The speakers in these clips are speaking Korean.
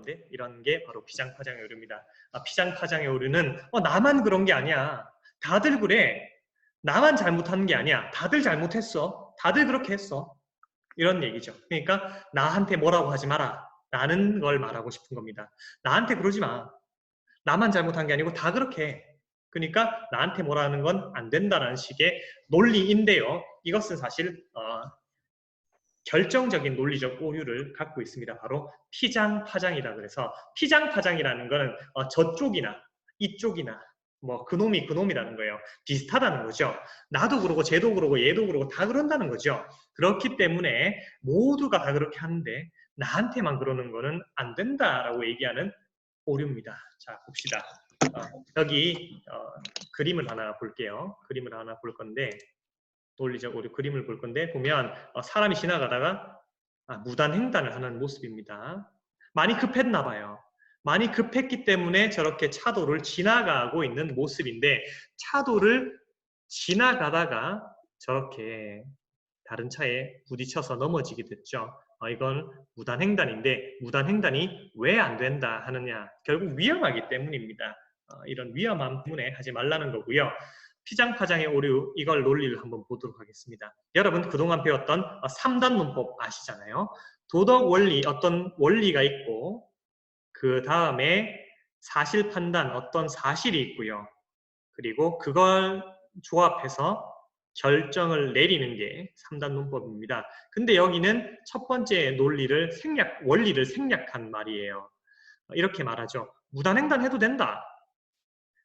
네, 이런 게 바로 피장파장의 오류입니다. 피장파장의 오류는 나만 그런 게 아니야. 다들 그래. 나만 잘못하는 게 아니야. 다들 잘못했어. 다들 그렇게 했어. 이런 얘기죠. 그러니까 나한테 뭐라고 하지 마라. 라는 걸 말하고 싶은 겁니다. 나한테 그러지 마. 나만 잘못한 게 아니고 다 그렇게 해. 그러니까 나한테 뭐라는 건 안 된다라는 식의 논리인데요. 이것은 사실 결정적인 논리적 오류를 갖고 있습니다. 바로 피장파장이라 그래서 피장파장이라는 거는 저쪽이나 이쪽이나 뭐 그놈이 그놈이라는 거예요. 비슷하다는 거죠. 나도 그러고 쟤도 그러고 얘도 그러고 다 그런다는 거죠. 그렇기 때문에 모두가 다 그렇게 하는데 나한테만 그러는 거는 안 된다라고 얘기하는 오류입니다. 자, 봅시다. 여기 그림을 하나 볼게요. 그림을 하나 볼 건데 논리적 오류 그림을 볼 건데 보면 사람이 지나가다가 무단횡단을 하는 모습입니다. 많이 급했나 봐요. 많이 급했기 때문에 저렇게 차도를 지나가고 있는 모습인데 차도를 지나가다가 저렇게 다른 차에 부딪혀서 넘어지게 됐죠. 이건 무단횡단인데 무단횡단이 왜 안 된다 하느냐 결국 위험하기 때문입니다. 이런 위험함 때문에 하지 말라는 거고요. 피장파장의 오류 이걸 논리를 한번 보도록 하겠습니다. 여러분 그동안 배웠던 3단 문법 아시잖아요. 도덕 원리 어떤 원리가 있고 그 다음에 사실 판단 어떤 사실이 있고요. 그리고 그걸 조합해서 결정을 내리는 게 3단 문법입니다. 근데 여기는 첫 번째 논리를 원리를 생략한 말이에요. 이렇게 말하죠. 무단횡단 해도 된다.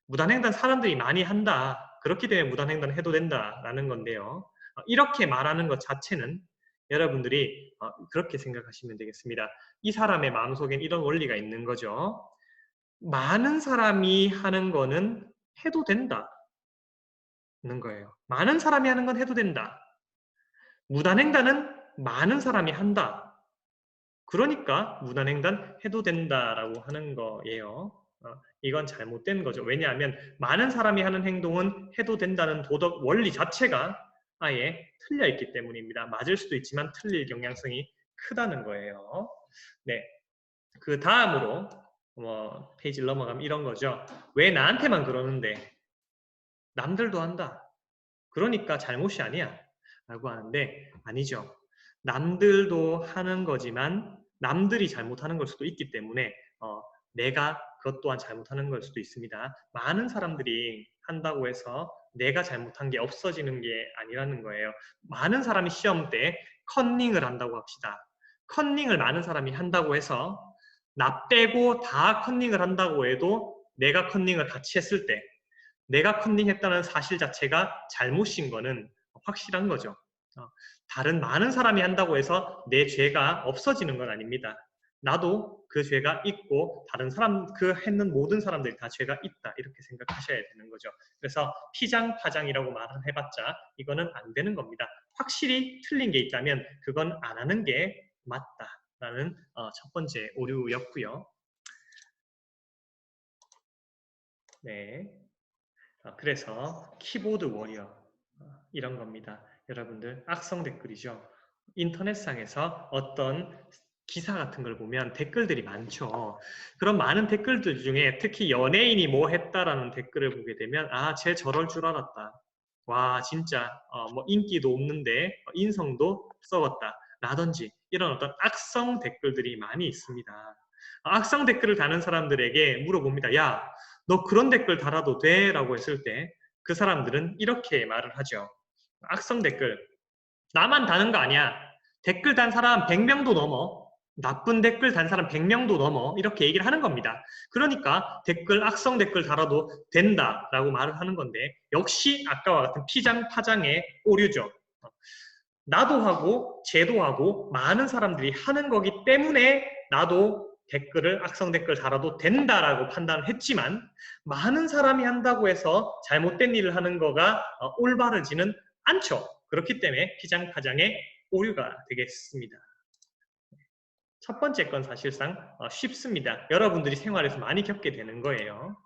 무단횡단 사람들이 많이 한다. 그렇기 때문에 무단횡단 해도 된다라는 건데요. 이렇게 말하는 것 자체는 여러분들이 그렇게 생각하시면 되겠습니다. 이 사람의 마음속엔 이런 원리가 있는 거죠. 많은 사람이 하는 거는 해도 된다는 거예요. 많은 사람이 하는 건 해도 된다. 무단횡단은 많은 사람이 한다. 그러니까 무단횡단 해도 된다라고 하는 거예요. 이건 잘못된 거죠. 왜냐하면 많은 사람이 하는 행동은 해도 된다는 도덕 원리 자체가 아예 틀려 있기 때문입니다. 맞을 수도 있지만 틀릴 경향성이 크다는 거예요. 네, 그 다음으로 페이지를 넘어가면 이런 거죠. 왜 나한테만 그러는데 남들도 한다. 그러니까 잘못이 아니야. 라고 하는데 아니죠. 남들도 하는 거지만 남들이 잘못하는 걸 수도 있기 때문에 내가 그것 또한 잘못하는 걸 수도 있습니다. 많은 사람들이 한다고 해서 내가 잘못한 게 없어지는 게 아니라는 거예요. 많은 사람이 시험 때 컨닝을 한다고 합시다. 컨닝을 많은 사람이 한다고 해서 나 빼고 다 컨닝을 한다고 해도 내가 컨닝을 같이 했을 때 내가 컨닝했다는 사실 자체가 잘못인 거는 확실한 거죠. 다른 많은 사람이 한다고 해서 내 죄가 없어지는 건 아닙니다. 나도 그 죄가 있고 다른 사람 그 했는 모든 사람들이 다 죄가 있다 이렇게 생각하셔야 되는 거죠. 그래서 피장파장이라고 말을 해봤자 이거는 안 되는 겁니다. 확실히 틀린 게 있다면 그건 안 하는 게 맞다라는 첫 번째 오류였고요. 네. 그래서 키보드 워리어 이런 겁니다. 여러분들 악성 댓글이죠. 인터넷상에서 어떤 기사 같은 걸 보면 댓글들이 많죠. 그런 많은 댓글들 중에 특히 연예인이 뭐 했다라는 댓글을 보게 되면 쟤 저럴 줄 알았다. 와 진짜 뭐 인기도 없는데 인성도 썩었다. 라든지 이런 어떤 악성 댓글들이 많이 있습니다. 악성 댓글을 다는 사람들에게 물어봅니다. 야, 너 그런 댓글 달아도 돼? 라고 했을 때 그 사람들은 이렇게 말을 하죠. 악성 댓글. 나만 다는 거 아니야. 댓글 단 사람 100명도 넘어. 나쁜 댓글 단 사람 100명도 넘어. 이렇게 얘기를 하는 겁니다. 그러니까 악성 댓글 달아도 된다라고 말을 하는 건데 역시 아까와 같은 피장파장의 오류죠. 나도 하고 쟤도 하고 많은 사람들이 하는 거기 때문에 나도 악성 댓글 달아도 된다라고 판단을 했지만 많은 사람이 한다고 해서 잘못된 일을 하는 거가 올바르지는 않죠. 그렇기 때문에 피장파장의 오류가 되겠습니다. 첫 번째 건 사실상 쉽습니다. 여러분들이 생활에서 많이 겪게 되는 거예요.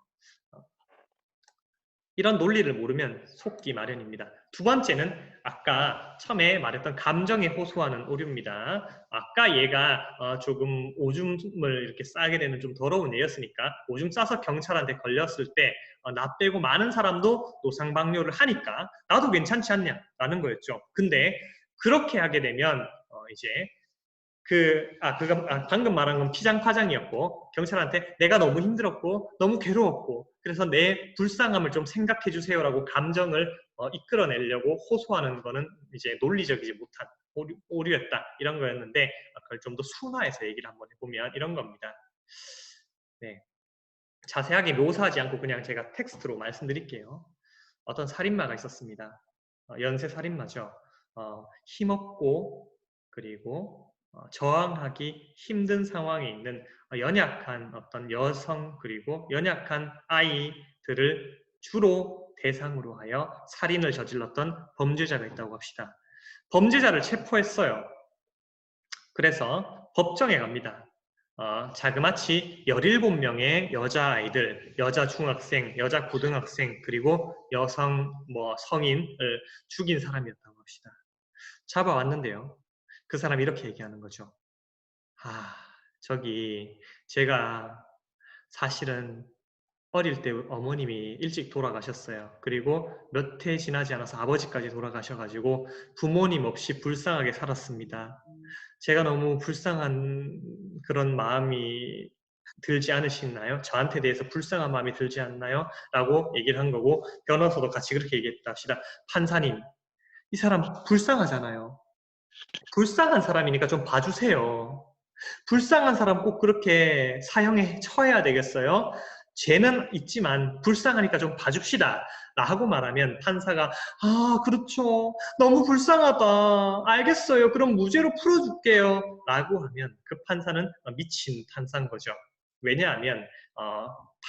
이런 논리를 모르면 속기 마련입니다. 두 번째는 아까 처음에 말했던 감정에 호소하는 오류입니다. 아까 얘가 조금 오줌을 이렇게 싸게 되는 좀 더러운 애였으니까 오줌 싸서 경찰한테 걸렸을 때 나 빼고 많은 사람도 노상방뇨를 하니까 나도 괜찮지 않냐라는 거였죠. 근데 그렇게 하게 되면 이제 방금 말한 건 피장파장이었고, 경찰한테 내가 너무 힘들었고, 너무 괴로웠고, 그래서 내 불쌍함을 좀 생각해 주세요라고 감정을 이끌어내려고 호소하는 거는 이제 논리적이지 못한 오류였다. 이런 거였는데, 그걸 좀 더 순화해서 얘기를 한번 해보면 이런 겁니다. 네. 자세하게 묘사하지 않고 그냥 제가 텍스트로 말씀드릴게요. 어떤 살인마가 있었습니다. 연쇄 살인마죠. 힘없고, 그리고 저항하기 힘든 상황에 있는 연약한 어떤 여성 그리고 연약한 아이들을 주로 대상으로 하여 살인을 저질렀던 범죄자가 있다고 합시다. 범죄자를 체포했어요. 그래서 법정에 갑니다. 자그마치 17명의 여자아이들, 여자 중학생, 여자 고등학생, 그리고 여성 성인을 죽인 사람이었다고 합시다. 잡아왔는데요. 그 사람이 이렇게 얘기하는 거죠. 저기 제가 사실은 어릴 때 어머님이 일찍 돌아가셨어요. 그리고 몇 해 지나지 않아서 아버지까지 돌아가셔가지고 부모님 없이 불쌍하게 살았습니다. 제가 너무 불쌍한 그런 마음이 들지 않으시나요? 저한테 대해서 불쌍한 마음이 들지 않나요? 라고 얘기를 한 거고, 변호사도 같이 그렇게 얘기했다 합시다. 판사님, 이 사람 불쌍하잖아요. 불쌍한 사람이니까 좀 봐주세요. 불쌍한 사람 꼭 그렇게 사형에 처해야 되겠어요? 죄는 있지만 불쌍하니까 좀 봐줍시다 라고 말하면 판사가 그렇죠. 너무 불쌍하다. 알겠어요. 그럼 무죄로 풀어줄게요 라고 하면 그 판사는 미친 판사인 거죠. 왜냐하면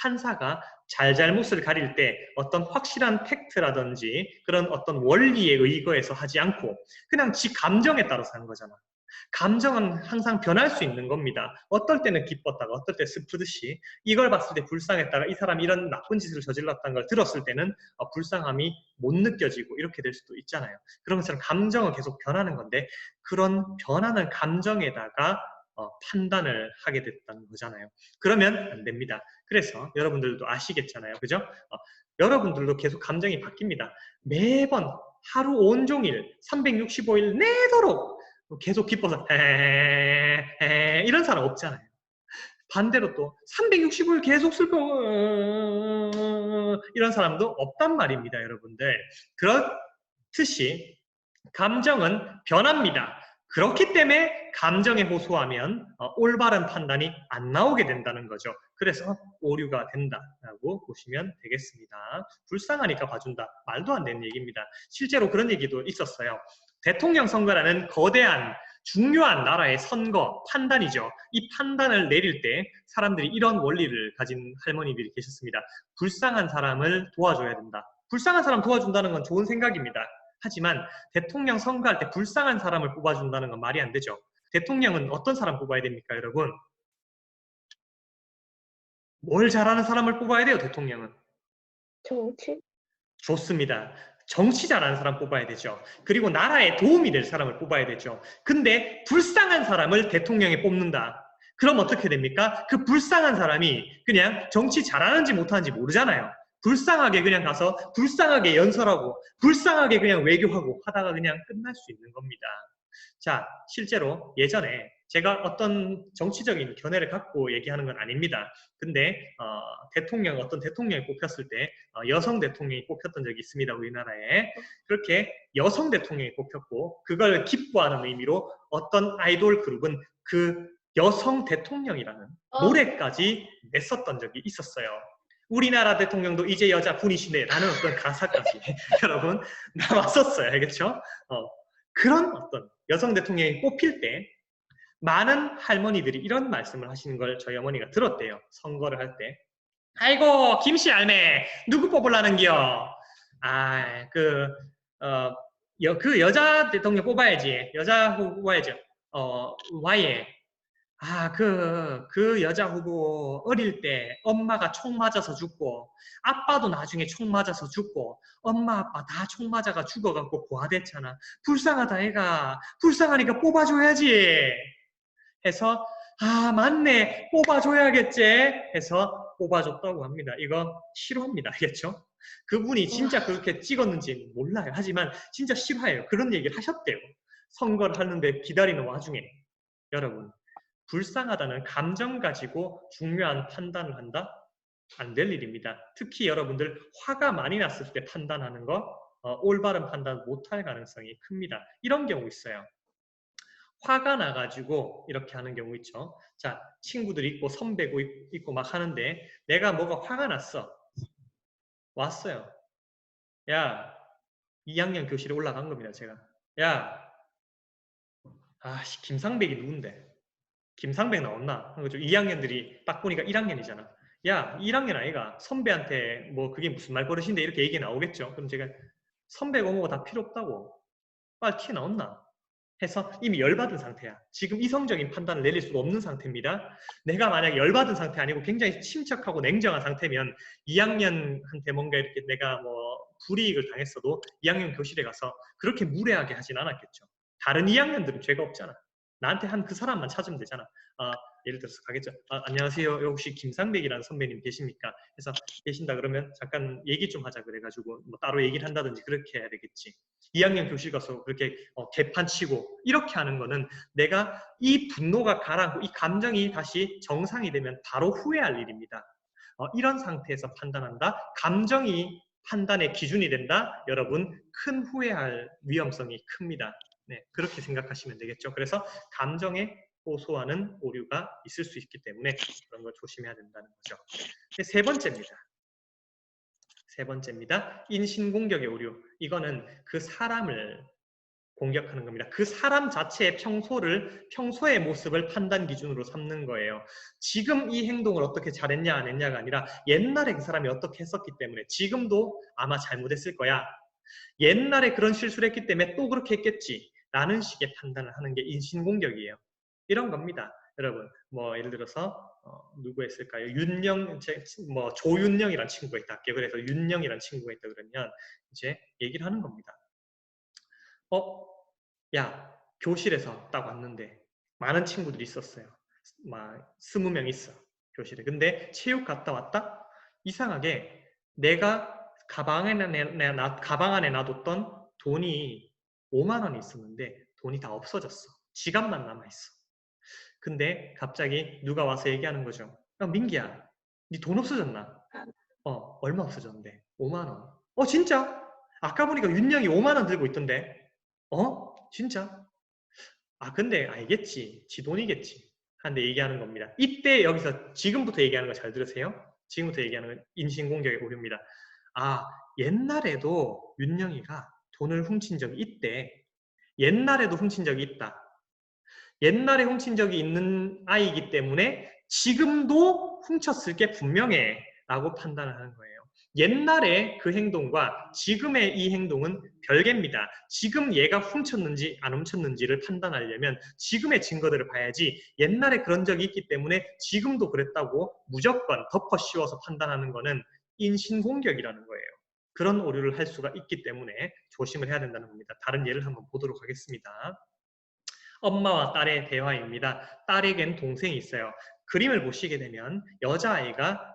판사가 잘잘못을 가릴 때 어떤 확실한 팩트라든지 그런 어떤 원리에 의거해서 하지 않고 그냥 지 감정에 따라서 하는 거잖아. 감정은 항상 변할 수 있는 겁니다. 어떨 때는 기뻤다가 어떨 때 슬프듯이 이걸 봤을 때 불쌍했다가 이 사람이 이런 나쁜 짓을 저질렀다는 걸 들었을 때는 불쌍함이 못 느껴지고 이렇게 될 수도 있잖아요. 그런 것처럼 감정은 계속 변하는 건데 그런 변하는 감정에다가 판단을 하게 됐다는 거잖아요. 그러면 안 됩니다. 그래서 여러분들도 아시겠잖아요. 그죠? 여러분들도 계속 감정이 바뀝니다. 매번 하루 온종일 365일 내도록 계속 기뻐서 이런 사람 없잖아요. 반대로 또 365일 계속 슬퍼 이런 사람도 없단 말입니다. 여러분들. 그렇듯이 감정은 변합니다. 그렇기 때문에 감정에 호소하면 올바른 판단이 안 나오게 된다는 거죠. 그래서 오류가 된다라고 보시면 되겠습니다. 불쌍하니까 봐준다. 말도 안 되는 얘기입니다. 실제로 그런 얘기도 있었어요. 대통령 선거라는 거대한 중요한 나라의 선거, 판단이죠. 이 판단을 내릴 때 사람들이 이런 원리를 가진 할머니들이 계셨습니다. 불쌍한 사람을 도와줘야 된다. 불쌍한 사람 도와준다는 건 좋은 생각입니다. 하지만 대통령 선거할 때 불쌍한 사람을 뽑아준다는 건 말이 안 되죠. 대통령은 어떤 사람 뽑아야 됩니까, 여러분? 뭘 잘하는 사람을 뽑아야 돼요, 대통령은? 정치? 좋습니다. 정치 잘하는 사람 뽑아야 되죠. 그리고 나라에 도움이 될 사람을 뽑아야 되죠. 근데 불쌍한 사람을 대통령에 뽑는다. 그럼 어떻게 됩니까? 그 불쌍한 사람이 그냥 정치 잘하는지 못하는지 모르잖아요. 불쌍하게 그냥 가서 불쌍하게 연설하고 불쌍하게 그냥 외교하고 하다가 그냥 끝날 수 있는 겁니다. 자, 실제로 예전에 제가 어떤 정치적인 견해를 갖고 얘기하는 건 아닙니다. 근데 어떤 대통령이 뽑혔을 때 여성 대통령이 뽑혔던 적이 있습니다. 우리나라에. 그렇게 여성 대통령이 뽑혔고 그걸 기뻐하는 의미로 어떤 아이돌 그룹은 그 여성 대통령이라는 노래까지 냈었던 적이 있었어요. 우리나라 대통령도 이제 여자분이시네 라는 어떤 가사까지 여러분 나왔었어요. 알겠죠? 그런 어떤 여성 대통령이 뽑힐 때 많은 할머니들이 이런 말씀을 하시는 걸 저희 어머니가 들었대요. 선거를 할 때. 아이고 김씨 알매 누구 뽑으려는겨? 그 여자 대통령 뽑아야지. 여자 후보 뽑아야죠. 와예. 그 여자 후보 어릴 때 엄마가 총 맞아서 죽고, 아빠도 나중에 총 맞아서 죽고, 엄마, 아빠 다 총 맞아가 죽어갖고 고아됐잖아. 불쌍하다, 애가. 불쌍하니까 뽑아줘야지. 해서, 맞네. 뽑아줘야겠지. 해서 뽑아줬다고 합니다. 이거 싫어합니다. 알겠죠? 그분이 진짜 와, 그렇게 찍었는지 몰라요. 하지만 진짜 싫어해요. 그런 얘기를 하셨대요. 선거를 하는데 기다리는 와중에. 여러분. 불쌍하다는 감정 가지고 중요한 판단을 한다? 안 될 일입니다. 특히 여러분들 화가 많이 났을 때 판단하는 거 올바른 판단 못할 가능성이 큽니다. 이런 경우 있어요. 화가 나가지고 이렇게 하는 경우 있죠. 자, 친구들 있고 선배고 있고 막 하는데 내가 뭐가 화가 났어. 왔어요. 야, 2학년 교실에 올라간 겁니다. 제가. 야, 김상백이 누군데? 김상백 나왔나? 그죠? 2학년들이 딱 보니까 1학년이잖아. 야, 1학년 아이가 선배한테 뭐 그게 무슨 말버릇인데 이렇게 얘기 나오겠죠. 그럼 제가 선배가 뭐가 다 필요 없다고. 빨리 튀어나왔나? 해서 이미 열받은 상태야. 지금 이성적인 판단을 내릴 수가 없는 상태입니다. 내가 만약에 열받은 상태 아니고 굉장히 침착하고 냉정한 상태면 2학년한테 뭔가 이렇게 내가 뭐 불이익을 당했어도 2학년 교실에 가서 그렇게 무례하게 하진 않았겠죠. 다른 2학년들은 죄가 없잖아. 나한테 한 그 사람만 찾으면 되잖아. 예를 들어서 가겠죠. 안녕하세요. 혹시 김상백이라는 선배님 계십니까? 해서 계신다 그러면 잠깐 얘기 좀 하자 그래가지고 뭐 따로 얘기를 한다든지 그렇게 해야 되겠지. 2학년 교실 가서 그렇게 개판 치고 이렇게 하는 거는 내가 이 분노가 가라앉고 이 감정이 다시 정상이 되면 바로 후회할 일입니다. 이런 상태에서 판단한다. 감정이 판단의 기준이 된다. 여러분 큰 후회할 위험성이 큽니다. 네, 그렇게 생각하시면 되겠죠. 그래서 감정에 호소하는 오류가 있을 수 있기 때문에 그런 걸 조심해야 된다는 거죠. 세 번째입니다. 세 번째입니다. 인신공격의 오류. 이거는 그 사람을 공격하는 겁니다. 그 사람 자체의 평소의 모습을 판단 기준으로 삼는 거예요. 지금 이 행동을 어떻게 잘했냐 안 했냐가 아니라 옛날에 그 사람이 어떻게 했었기 때문에 지금도 아마 잘못했을 거야. 옛날에 그런 실수를 했기 때문에 또 그렇게 했겠지. 라는 식의 판단을 하는 게 인신공격이에요. 이런 겁니다. 여러분, 뭐 예를 들어서 누구 했을까요? 뭐 조윤영이라는 친구가 있다 할게요. 그래서 윤영이라는 친구가 있다 그러면 이제 얘기를 하는 겁니다. 야, 교실에서 딱 왔는데 많은 친구들이 있었어요. 막 20명 있어, 교실에. 근데 체육 갔다 왔다? 이상하게 내가 가방 안에 놔뒀던 돈이 5만 원이 있었는데 돈이 다 없어졌어. 지갑만 남아있어. 근데 갑자기 누가 와서 얘기하는 거죠. 야, 민기야, 네 돈 없어졌나? 얼마 없어졌는데? 5만 원. 진짜? 아까 보니까 윤영이 5만 원 들고 있던데. 진짜? 근데 알겠지. 지 돈이겠지. 한데 얘기하는 겁니다. 이때 여기서 지금부터 얘기하는 거 잘 들으세요. 지금부터 얘기하는 건 인신공격의 오류입니다. 옛날에도 윤영이가 돈을 훔친 적이 있대. 옛날에도 훔친 적이 있다. 옛날에 훔친 적이 있는 아이이기 때문에 지금도 훔쳤을 게 분명해 라고 판단을 하는 거예요. 옛날에 그 행동과 지금의 이 행동은 별개입니다. 지금 얘가 훔쳤는지 안 훔쳤는지를 판단하려면 지금의 증거들을 봐야지 옛날에 그런 적이 있기 때문에 지금도 그랬다고 무조건 덮어 씌워서 판단하는 거는 인신공격이라는 거예요. 그런 오류를 할 수가 있기 때문에 조심을 해야 된다는 겁니다. 다른 예를 한번 보도록 하겠습니다. 엄마와 딸의 대화입니다. 딸에겐 동생이 있어요. 그림을 보시게 되면 여자아이가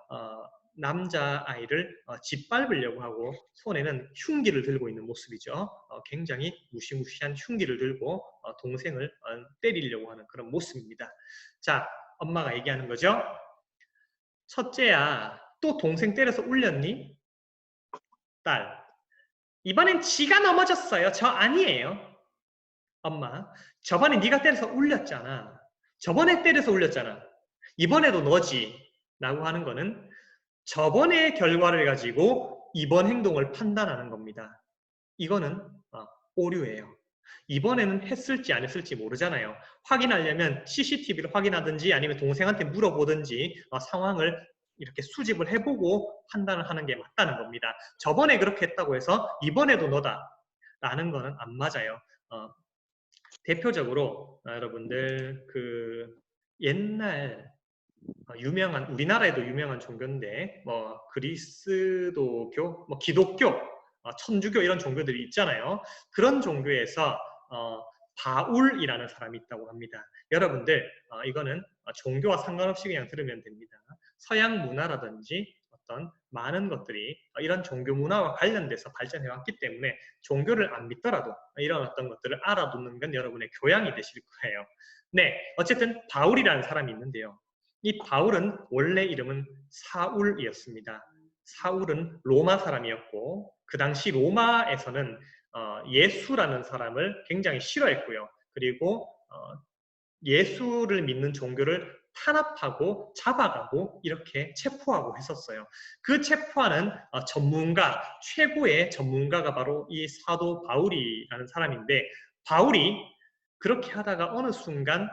남자아이를 짓밟으려고 하고 손에는 흉기를 들고 있는 모습이죠. 굉장히 무시무시한 흉기를 들고 동생을 때리려고 하는 그런 모습입니다. 자, 엄마가 얘기하는 거죠. 첫째야, 또 동생 때려서 울렸니? 딸, 이번엔 지가 넘어졌어요. 저 아니에요. 엄마, 저번에 네가 때려서 울렸잖아. 저번에 때려서 울렸잖아. 이번에도 너지. 라고 하는 거는 저번의 결과를 가지고 이번 행동을 판단하는 겁니다. 이거는 오류예요. 이번에는 했을지 안 했을지 모르잖아요. 확인하려면 CCTV를 확인하든지 아니면 동생한테 물어보든지 상황을 이렇게 수집을 해보고 판단을 하는 게 맞다는 겁니다. 저번에 그렇게 했다고 해서 이번에도 너다. 라는 거는 안 맞아요. 대표적으로 여러분들 옛날 유명한 우리나라에도 유명한 종교인데 뭐 그리스도교, 뭐 기독교, 천주교 이런 종교들이 있잖아요. 그런 종교에서 바울이라는 사람이 있다고 합니다. 여러분들 이거는 종교와 상관없이 그냥 들으면 됩니다. 서양 문화라든지 어떤 많은 것들이 이런 종교 문화와 관련돼서 발전해 왔기 때문에 종교를 안 믿더라도 이런 어떤 것들을 알아두는 건 여러분의 교양이 되실 거예요. 네, 어쨌든 바울이라는 사람이 있는데요. 이 바울은 원래 이름은 사울이었습니다. 사울은 로마 사람이었고 그 당시 로마에서는 예수라는 사람을 굉장히 싫어했고요. 그리고 예수를 믿는 종교를 탄압하고 잡아가고 이렇게 체포하고 했었어요. 그 체포하는 전문가, 최고의 전문가가 바로 이 사도 바울이라는 사람인데 바울이 그렇게 하다가 어느 순간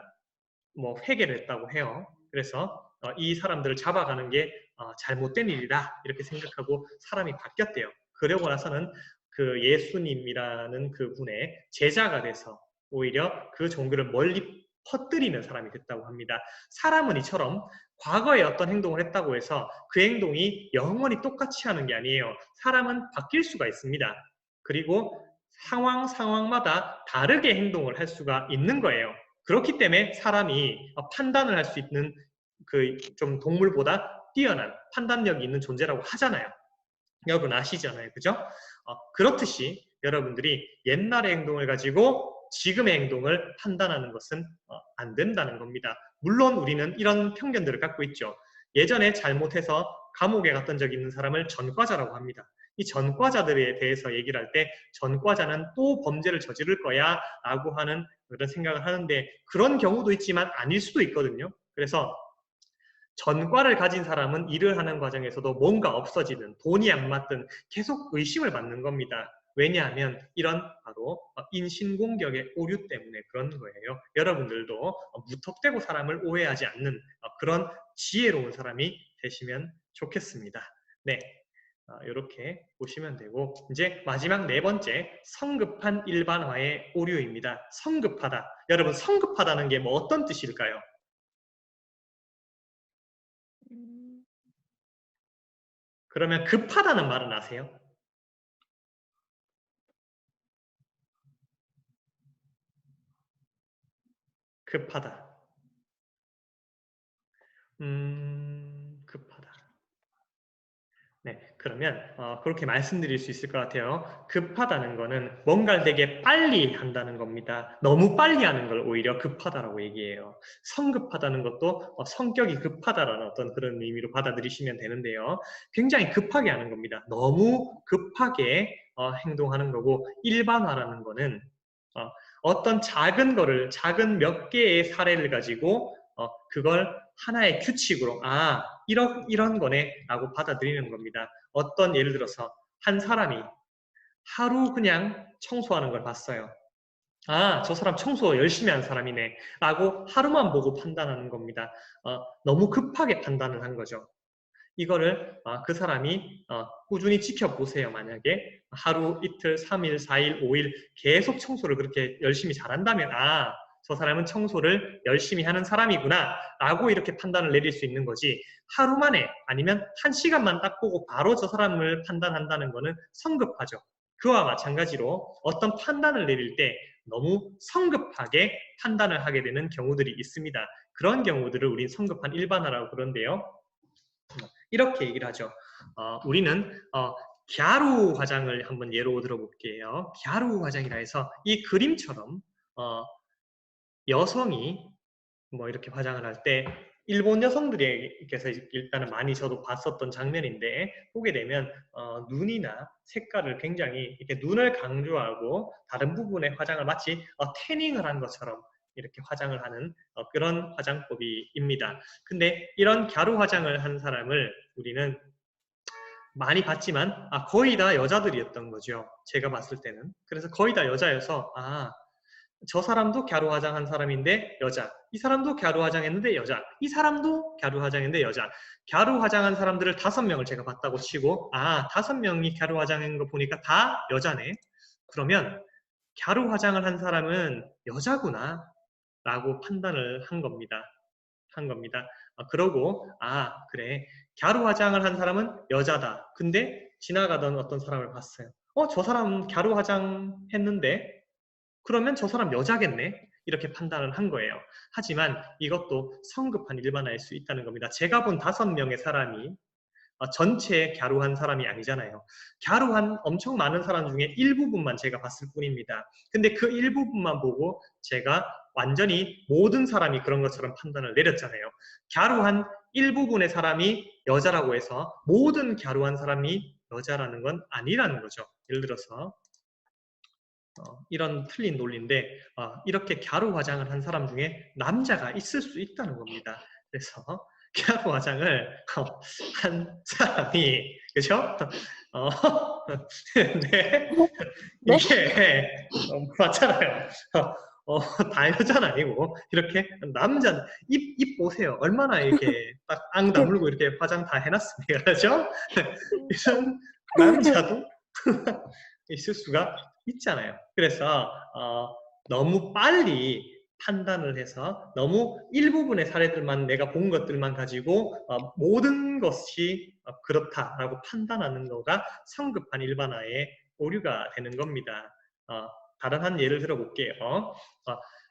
뭐 회개를 했다고 해요. 그래서 이 사람들을 잡아가는 게 잘못된 일이다 이렇게 생각하고 사람이 바뀌었대요. 그러고 나서는 그 예수님이라는 그 분의 제자가 돼서 오히려 그 종교를 멀리 퍼뜨리는 사람이 됐다고 합니다. 사람은 이처럼 과거에 어떤 행동을 했다고 해서 그 행동이 영원히 똑같이 하는 게 아니에요. 사람은 바뀔 수가 있습니다. 그리고 상황마다 다르게 행동을 할 수가 있는 거예요. 그렇기 때문에 사람이 판단을 할 수 있는 그 좀 동물보다 뛰어난 판단력이 있는 존재라고 하잖아요. 여러분 아시잖아요. 그죠? 그렇듯이 여러분들이 옛날의 행동을 가지고 지금의 행동을 판단하는 것은 안 된다는 겁니다. 물론 우리는 이런 편견들을 갖고 있죠. 예전에 잘못해서 감옥에 갔던 적이 있는 사람을 전과자라고 합니다. 이 전과자들에 대해서 얘기를 할 때 전과자는 또 범죄를 저지를 거야 라고 하는 그런 생각을 하는데 그런 경우도 있지만 아닐 수도 있거든요. 그래서 전과를 가진 사람은 일을 하는 과정에서도 뭔가 없어지는, 돈이 안 맞든 계속 의심을 받는 겁니다. 왜냐하면 이런 바로 인신공격의 오류 때문에 그런 거예요. 여러분들도 무턱대고 사람을 오해하지 않는 그런 지혜로운 사람이 되시면 좋겠습니다. 네, 이렇게 보시면 되고 이제 마지막 네 번째, 성급한 일반화의 오류입니다. 성급하다. 여러분 성급하다는 게 뭐 어떤 뜻일까요? 음, 그러면 급하다는 말은 아세요? 급하다. 급하다. 네, 그러면 그렇게 말씀드릴 수 있을 것 같아요. 급하다는 거는 뭔가를 되게 빨리 한다는 겁니다. 너무 빨리 하는 걸 오히려 급하다라고 얘기해요. 성급하다는 것도 성격이 급하다라는 어떤 그런 의미로 받아들이시면 되는데요. 굉장히 급하게 하는 겁니다. 너무 급하게 행동하는 거고 일반화라는 거는 어떤 작은 거를 작은 몇 개의 사례를 가지고 그걸 하나의 규칙으로 이런 거네 라고 받아들이는 겁니다. 어떤 예를 들어서 한 사람이 하루 그냥 청소하는 걸 봤어요. 저 사람 청소 열심히 한 사람이네 라고 하루만 보고 판단하는 겁니다. 너무 급하게 판단을 한 거죠. 이거를 그 사람이 꾸준히 지켜보세요. 만약에 하루, 이틀, 3일, 4일, 5일 계속 청소를 그렇게 열심히 잘한다면 저 사람은 청소를 열심히 하는 사람이구나 라고 이렇게 판단을 내릴 수 있는 거지 하루 만에 아니면 한 시간만 딱 보고 바로 저 사람을 판단한다는 거는 성급하죠. 그와 마찬가지로 어떤 판단을 내릴 때 너무 성급하게 판단을 하게 되는 경우들이 있습니다. 그런 경우들을 우린 성급한 일반화라고 그러는데요. 이렇게 얘기를 하죠. 우리는 갸루 화장을 한번 예로 들어볼게요. 갸루 화장이라 해서 이 그림처럼 여성이 뭐 이렇게 화장을 할 때 일본 여성들께서 일단은 많이 저도 봤었던 장면인데 보게 되면 눈이나 색깔을 굉장히 이렇게 눈을 강조하고 다른 부분의 화장을 마치 태닝을 한 것처럼 이렇게 화장을 하는 그런 화장법입니다. 근데 이런 갸루 화장을 한 사람을 우리는 많이 봤지만 거의 다 여자들이었던 거죠. 제가 봤을 때는. 그래서 거의 다 여자여서 저 사람도 갸루 화장한 사람인데 여자. 이 사람도 갸루 화장했는데 여자. 이 사람도 갸루 화장했는데 여자. 갸루 화장한 사람들을 5명을 제가 봤다고 치고 5명이 갸루 화장한 거 보니까 다 여자네. 그러면 갸루 화장을 한 사람은 여자구나 라고 판단을 한 겁니다. 한 겁니다. 그러고 그래. 갸루 화장을 한 사람은 여자다. 근데 지나가던 어떤 사람을 봤어요. 저 사람 갸루 화장했는데 그러면 저 사람 여자겠네? 이렇게 판단을 한 거예요. 하지만 이것도 성급한 일반화일 수 있다는 겁니다. 제가 본 5명의 사람이 전체 갸루한 사람이 아니잖아요. 갸루한 엄청 많은 사람 중에 일부분만 제가 봤을 뿐입니다. 근데 그 일부분만 보고 제가 완전히 모든 사람이 그런 것처럼 판단을 내렸잖아요. 갸루한 일부분의 사람이 여자라고 해서 모든 갸루한 사람이 여자라는 건 아니라는 거죠. 예를 들어서 이런 틀린 논리인데 이렇게 갸루 화장을 한 사람 중에 남자가 있을 수 있다는 겁니다. 그래서 갸루 화장을 한 사람이 그죠? 네, 네? 이게 맞잖아요. 다 여자는 아니고 이렇게 남자 입 보세요. 얼마나 이렇게 딱 앙 다물고 이렇게 화장 다 해놨습니다. 그렇죠? 이런 남자도 있을 수가 있잖아요. 그래서 너무 빨리 판단을 해서 너무 일부분의 사례들만 내가 본 것들만 가지고 모든 것이 그렇다라고 판단하는 거가 성급한 일반화의 오류가 되는 겁니다. 다른 한 예를 들어볼게요.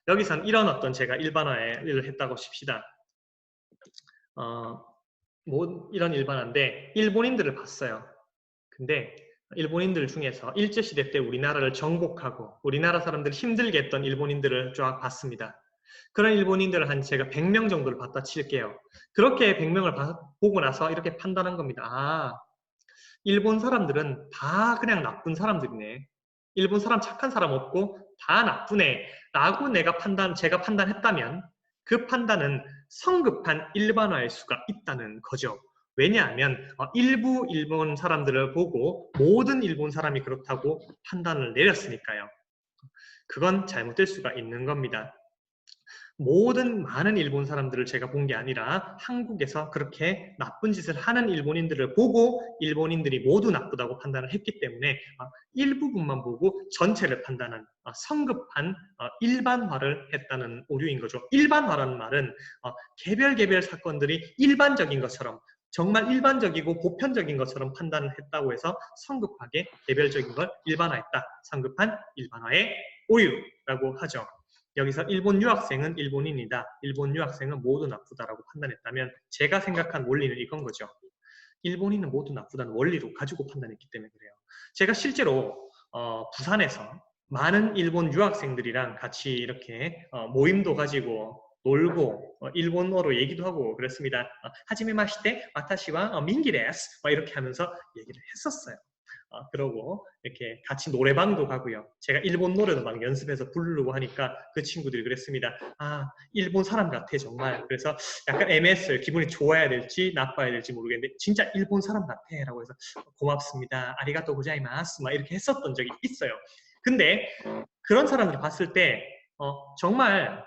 여기선 이런 어떤 제가 일반화를 했다고 칩시다. 이런 일반화인데 일본인들을 봤어요. 근데 일본인들 중에서 일제시대 때 우리나라를 정복하고 우리나라 사람들 힘들게 했던 일본인들을 쫙 봤습니다. 그런 일본인들을 한 제가 100명 정도를 봤다 칠게요. 그렇게 100명을 보고 나서 이렇게 판단한 겁니다. 일본 사람들은 다 그냥 나쁜 사람들이네. 일본 사람 착한 사람 없고 다 나쁘네. 라고 제가 판단했다면 그 판단은 성급한 일반화일 수가 있다는 거죠. 왜냐하면 일부 일본 사람들을 보고 모든 일본 사람이 그렇다고 판단을 내렸으니까요. 그건 잘못될 수가 있는 겁니다. 모든 많은 일본 사람들을 제가 본 게 아니라 한국에서 그렇게 나쁜 짓을 하는 일본인들을 보고 일본인들이 모두 나쁘다고 판단을 했기 때문에 일부분만 보고 전체를 판단한 성급한 일반화를 했다는 오류인 거죠. 일반화라는 말은 개별 사건들이 일반적인 것처럼 정말 일반적이고 보편적인 것처럼 판단을 했다고 해서 성급하게 개별적인 걸 일반화했다. 성급한 일반화의 오류라고 하죠. 여기서 일본 유학생은 일본인이다. 일본 유학생은 모두 나쁘다라고 판단했다면 제가 생각한 원리는 이건 거죠. 일본인은 모두 나쁘다는 원리로 가지고 판단했기 때문에 그래요. 제가 실제로 부산에서 많은 일본 유학생들이랑 같이 이렇게 모임도 가지고 놀고 일본어로 얘기도 하고 그랬습니다. 하지메 마시테 와타시와 민기 데스 이렇게 하면서 얘기를 했었어요. 그러고 이렇게 같이 노래방도 가고요. 제가 일본 노래도 막 연습해서 부르려고 하니까 그 친구들이 그랬습니다. 일본 사람 같아 정말. 그래서 약간 애매했어요. 기분이 좋아야 될지 나빠야 될지 모르겠는데 진짜 일본 사람 같아 라고 해서 고맙습니다. 아리가또 고자이마스 막 이렇게 했었던 적이 있어요. 근데 그런 사람들이 봤을 때 정말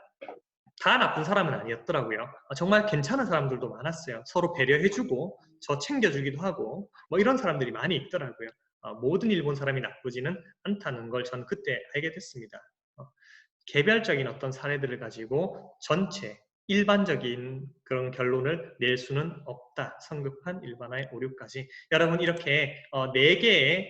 다 나쁜 사람은 아니었더라고요. 정말 괜찮은 사람들도 많았어요. 서로 배려해주고 저 챙겨주기도 하고 이런 사람들이 많이 있더라고요. 모든 일본 사람이 나쁘지는 않다는 걸 전 그때 알게 됐습니다. 개별적인 어떤 사례들을 가지고 전체 일반적인 그런 결론을 낼 수는 없다. 성급한 일반화의 오류까지. 여러분 이렇게 4개의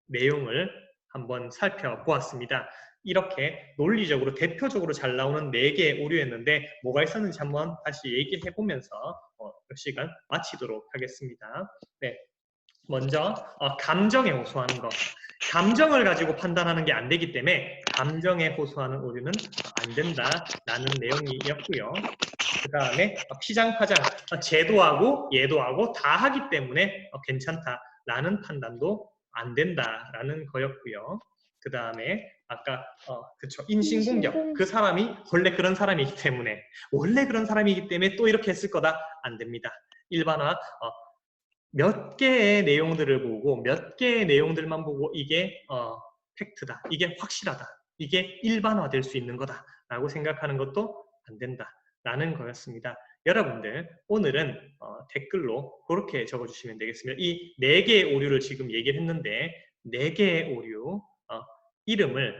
내용을 한번 살펴보았습니다. 이렇게 논리적으로 대표적으로 잘 나오는 4개의 오류였는데 뭐가 있었는지 한번 다시 얘기해보면서 몇 시간 마치도록 하겠습니다. 네, 먼저 감정에 호소하는 것. 감정을 가지고 판단하는 게 안 되기 때문에 감정에 호소하는 오류는 안 된다라는 내용이었고요. 그 다음에 피장파장, 제도하고 예도하고 다 하기 때문에 괜찮다라는 판단도 안 된다라는 거였고요. 그 다음에 아까 그쵸 인신공격, 그 사람이 원래 그런 사람이기 때문에 또 이렇게 했을 거다 안 됩니다. 일반화 몇 개의 내용들을 보고 몇 개의 내용들만 보고 이게 팩트다, 이게 확실하다, 이게 일반화될 수 있는 거다라고 생각하는 것도 안 된다라는 거였습니다. 여러분들 오늘은 댓글로 그렇게 적어주시면 되겠습니다. 이 4개의 오류를 지금 얘기를 했는데 4개의 오류 이름을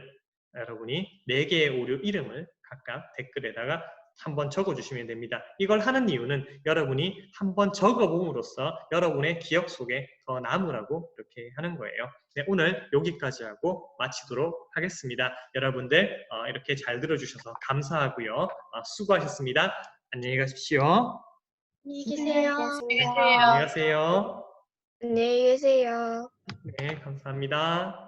여러분이 4개의 오류 이름을 각각 댓글에다가 한번 적어주시면 됩니다. 이걸 하는 이유는 여러분이 한번 적어봄으로써 여러분의 기억 속에 더 남으라고 이렇게 하는 거예요. 네, 오늘 여기까지 하고 마치도록 하겠습니다. 여러분들 이렇게 잘 들어주셔서 감사하고요. 수고하셨습니다. 안녕히 가십시오. 안녕히 계세요. 계세요. 안녕히 가세요. 안녕히 계세요. 네, 감사합니다.